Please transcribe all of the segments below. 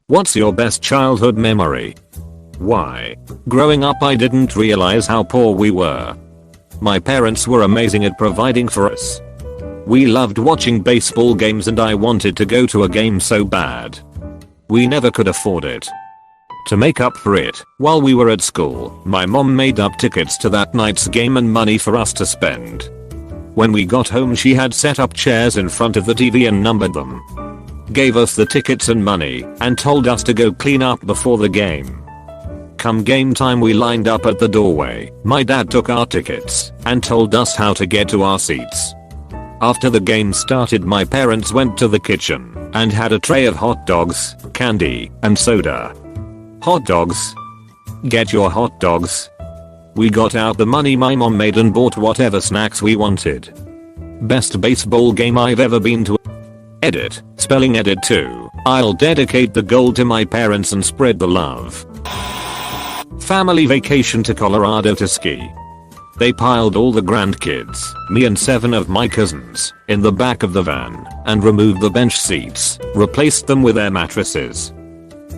What's your best childhood memory? Why? Growing up I didn't realize how poor we were. My parents were amazing at providing for us. We loved watching baseball games and I wanted to go to a game so bad. We never could afford it. To make up for it, while we were at school, my mom made up tickets to that night's game and money for us to spend. When we got home she had set up chairs in front of the TV and numbered them. Gave us the tickets and money, and told us to go clean up before the game. Come game time we lined up at the doorway. My dad took our tickets, and told us how to get to our seats. After the game started my parents went to the kitchen, and had a tray of hot dogs, candy, and soda. Hot dogs? Get your hot dogs. We got out the money my mom made and bought whatever snacks we wanted. Best baseball game I've ever been to. Edit, spelling edit too. I'll dedicate the gold to my parents and spread the love. Family vacation to Colorado to ski. They piled all the grandkids, me and 7 of my cousins, in the back of the van and removed the bench seats, replaced them with air mattresses.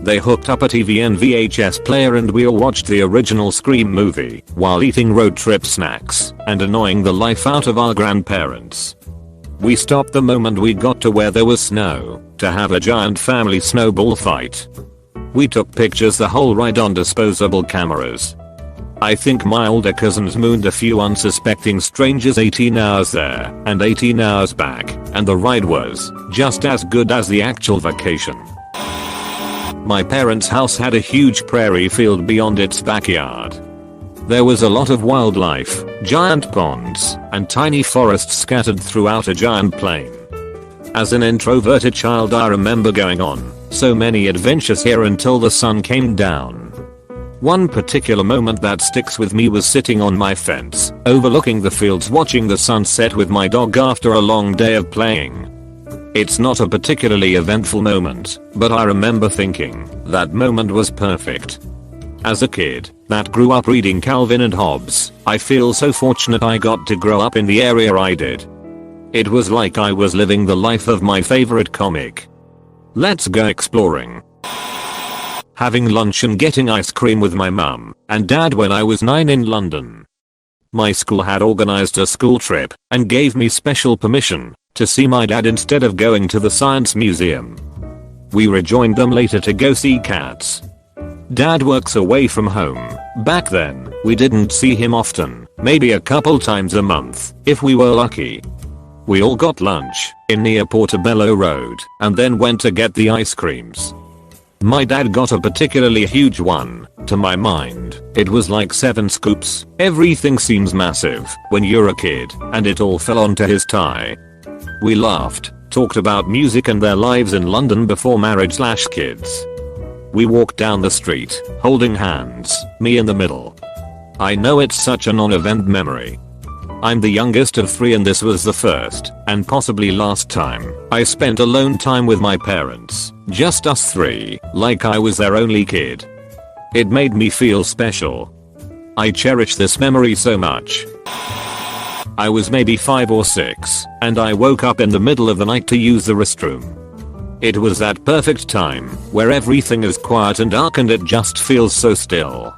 They hooked up a TV and VHS player and we all watched the original Scream movie while eating road trip snacks and annoying the life out of our grandparents. We stopped the moment we got to where there was snow to have a giant family snowball fight. We took pictures the whole ride on disposable cameras. I think my older cousins mooned a few unsuspecting strangers 18 hours there and 18 hours back, and the ride was just as good as the actual vacation. My parents' house had a huge prairie field beyond its backyard. There was a lot of wildlife, giant ponds, and tiny forests scattered throughout a giant plain. As an introverted child I remember going on so many adventures here until the sun came down. One particular moment that sticks with me was sitting on my fence, overlooking the fields watching the sunset with my dog after a long day of playing. It's not a particularly eventful moment, but I remember thinking that moment was perfect. As a kid that grew up reading Calvin and Hobbes, I feel so fortunate I got to grow up in the area I did. It was like I was living the life of my favorite comic. Let's go exploring. Having lunch and getting ice cream with my mum and dad when I was 9 in London. My school had organized a school trip and gave me special permission to see my dad instead of going to the science museum. We rejoined them later to go see cats. Dad works away from home. Back then, we didn't see him often, maybe a couple times a month, if we were lucky. We all got lunch in near Portobello Road and then went to get the ice creams. My dad got a particularly huge one. To my mind, it was like 7 scoops. Everything seems massive when you're a kid, and it all fell onto his tie. We laughed, talked about music and their lives in London before marriage/kids. We walked down the street, holding hands, me in the middle. I know it's such a non-event memory. I'm the youngest of 3 and this was the first, and possibly last time, I spent alone time with my parents, just us 3, like I was their only kid. It made me feel special. I cherish this memory so much. I was maybe 5 or 6, and I woke up in the middle of the night to use the restroom. It was that perfect time, where everything is quiet and dark and it just feels so still.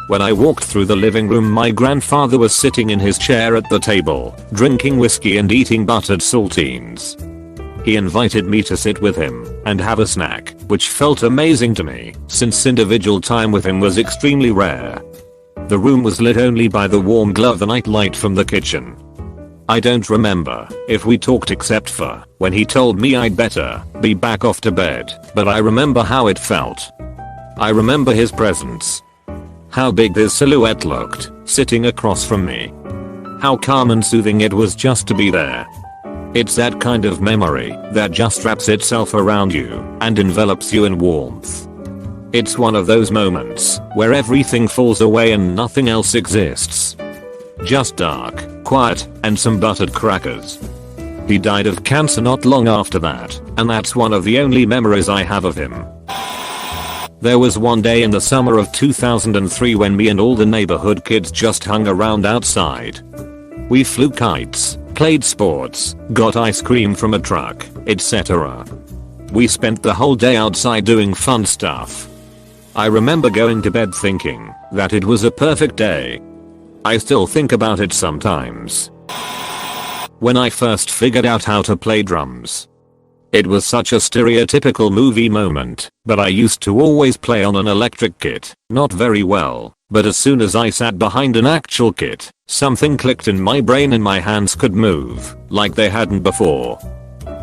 When I walked through the living room my grandfather was sitting in his chair at the table, drinking whiskey and eating buttered saltines. He invited me to sit with him and have a snack, which felt amazing to me, since individual time with him was extremely rare. The room was lit only by the warm glow of the night light from the kitchen. I don't remember if we talked except for when he told me I'd better be back off to bed, but I remember how it felt. I remember his presence. How big his silhouette looked, sitting across from me. How calm and soothing it was just to be there. It's that kind of memory that just wraps itself around you and envelops you in warmth. It's one of those moments where everything falls away and nothing else exists. Just dark, quiet, and some buttered crackers. He died of cancer not long after that, and that's one of the only memories I have of him. There was one day in the summer of 2003 when me and all the neighborhood kids just hung around outside. We flew kites, played sports, got ice cream from a truck, etc. We spent the whole day outside doing fun stuff. I remember going to bed thinking that it was a perfect day. I still think about it sometimes. When I first figured out how to play drums. It was such a stereotypical movie moment, but I used to always play on an electric kit, not very well, but as soon as I sat behind an actual kit, something clicked in my brain and my hands could move, like they hadn't before.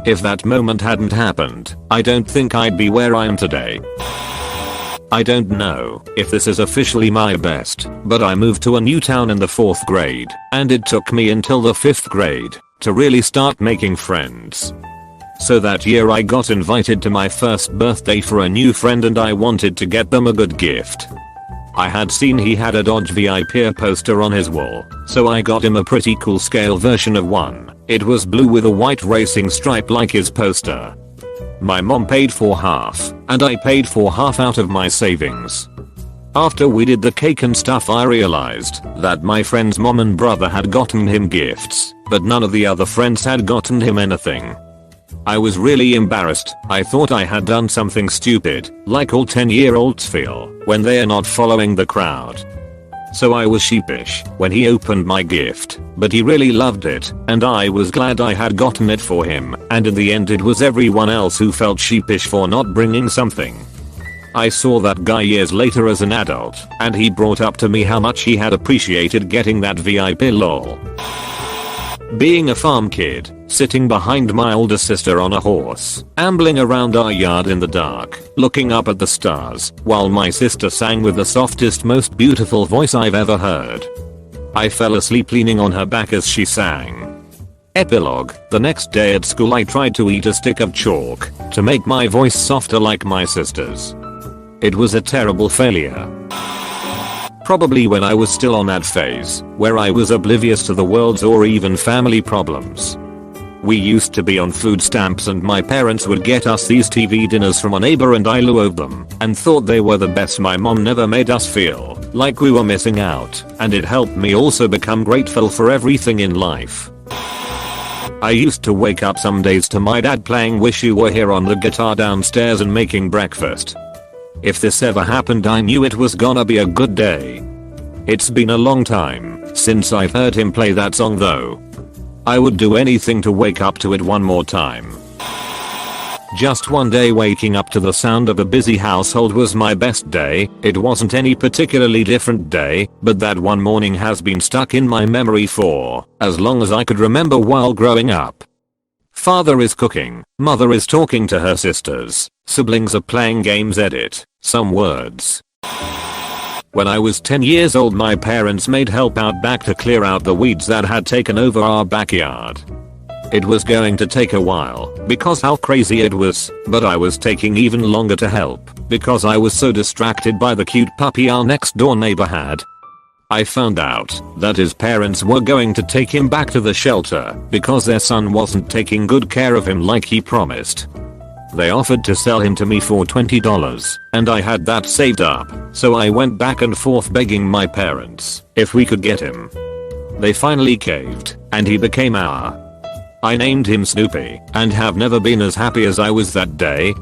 If that moment hadn't happened, I don't think I'd be where I am today. I don't know if this is officially my best, but I moved to a new town in the 4th grade, and it took me until the 5th grade to really start making friends. So that year I got invited to my first birthday for a new friend and I wanted to get them a good gift. I had seen he had a Dodge VIP poster on his wall, so I got him a pretty cool scale version of one. It was blue with a white racing stripe like his poster. My mom paid for half, and I paid for half out of my savings. After we did the cake and stuff, I realized that my friend's mom and brother had gotten him gifts, but none of the other friends had gotten him anything. I was really embarrassed. I thought I had done something stupid, like all 10-year-olds feel when they are not following the crowd. So I was sheepish when he opened my gift, but he really loved it, and I was glad I had gotten it for him, and in the end it was everyone else who felt sheepish for not bringing something. I saw that guy years later as an adult, and he brought up to me how much he had appreciated getting that VIP lol. Being a farm kid, sitting behind my older sister on a horse, ambling around our yard in the dark, looking up at the stars, while my sister sang with the softest, most beautiful voice I've ever heard. I fell asleep leaning on her back as she sang. Epilogue: the next day at school I tried to eat a stick of chalk to make my voice softer like my sister's. It was a terrible failure. Probably when I was still on that phase, where I was oblivious to the world's or even family problems. We used to be on food stamps and my parents would get us these TV dinners from a neighbor and I loved them and thought they were the best. My mom never made us feel like we were missing out, and it helped me also become grateful for everything in life. I used to wake up some days to my dad playing Wish You Were Here on the guitar downstairs and making breakfast. If this ever happened, I knew it was gonna be a good day. It's been a long time since I've heard him play that song though. I would do anything to wake up to it one more time. Just one day waking up to the sound of a busy household was my best day. It wasn't any particularly different day, but that one morning has been stuck in my memory for as long as I could remember while growing up. Father is cooking, mother is talking to her sisters, siblings are playing games, edit some words. When I was 10 years old, my parents made help out back to clear out the weeds that had taken over our backyard. It was going to take a while because how crazy it was, but I was taking even longer to help because I was so distracted by the cute puppy our next door neighbor had. I found out that his parents were going to take him back to the shelter because their son wasn't taking good care of him like he promised. They offered to sell him to me for $20 and I had that saved up, so I went back and forth begging my parents if we could get him. They finally caved and he became our. I named him Snoopy and have never been as happy as I was that day.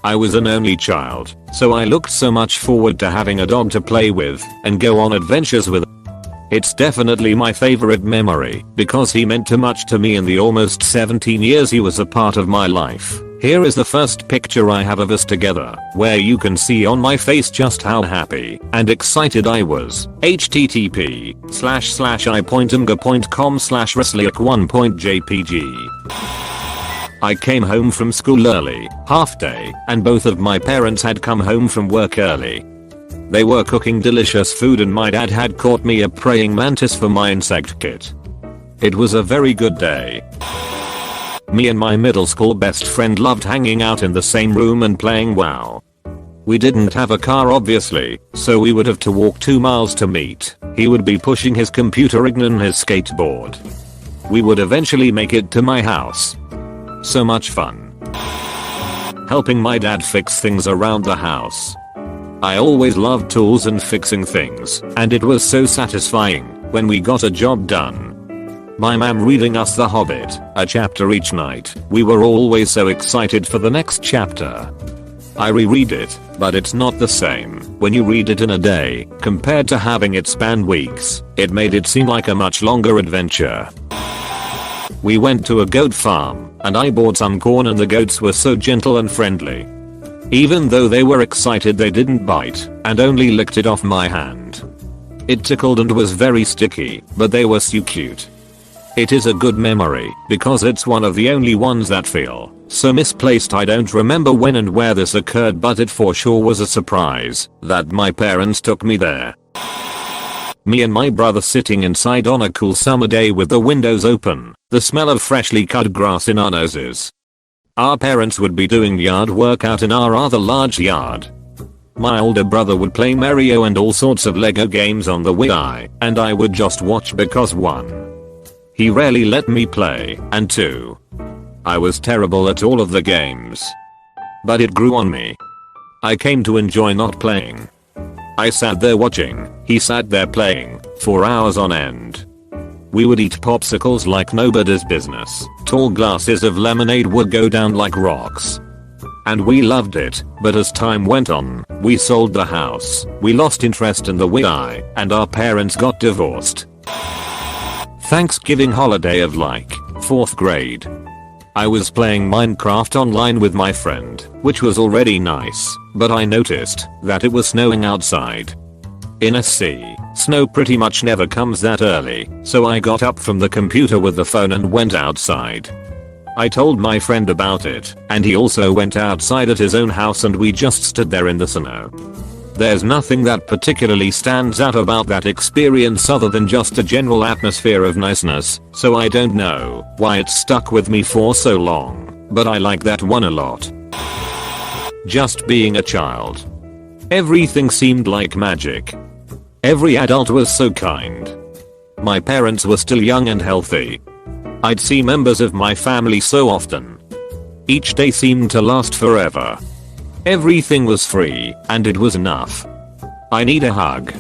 I was an only child, so I looked so much forward to having a dog to play with and go on adventures with. It's definitely my favorite memory because he meant too much to me in the almost 17 years he was a part of my life. Here is the first picture I have of us together, where you can see on my face just how happy and excited I was. http://i.mga.com/wrestliac1.jpg. I came home from school early, half day, and both of my parents had come home from work early. They were cooking delicious food and my dad had caught me a praying mantis for my insect kit. It was a very good day. Me and my middle school best friend loved hanging out in the same room and playing WoW. We didn't have a car obviously, so we would have to walk 2 miles to meet. He would be pushing his computer and his skateboard. We would eventually make it to my house. So much fun. Helping my dad fix things around the house. I always loved tools and fixing things, and it was so satisfying when we got a job done. My mom reading us The Hobbit, a chapter each night. We were always so excited for the next chapter. I reread it, but it's not the same when you read it in a day compared to having it span weeks. It made it seem like a much longer adventure. We went to a goat farm and I bought some corn and the goats were so gentle and friendly. Even though they were excited they didn't bite and only licked it off my hand. It tickled and was very sticky, but they were so cute. It is a good memory because it's one of the only ones that feel so misplaced. I don't remember when and where this occurred, but it for sure was a surprise that my parents took me there. Me and my brother sitting inside on a cool summer day with the windows open, the smell of freshly cut grass in our noses. Our parents would be doing yard work out in our rather large yard. My older brother would play Mario and all sorts of Lego games on the Wii, and I would just watch because 1. He rarely let me play, and 2. I was terrible at all of the games. But it grew on me. I came to enjoy not playing. I sat there watching, he sat there playing, for hours on end. We would eat popsicles like nobody's business. Tall glasses of lemonade would go down like rocks. And we loved it, but as time went on, we sold the house, we lost interest in the Wii, and our parents got divorced. Thanksgiving holiday of like 4th grade. I was playing Minecraft online with my friend, which was already nice, but I noticed that it was snowing outside. In SC, snow pretty much never comes that early, so I got up from the computer with the phone and went outside. I told my friend about it, and he also went outside at his own house and we just stood there in the snow. There's nothing that particularly stands out about that experience other than just a general atmosphere of niceness, so I don't know why it stuck with me for so long, but I like that one a lot. Just being a child. Everything seemed like magic. Every adult was so kind. My parents were still young and healthy. I'd see members of my family so often. Each day seemed to last forever. Everything was free, and it was enough. I need a hug.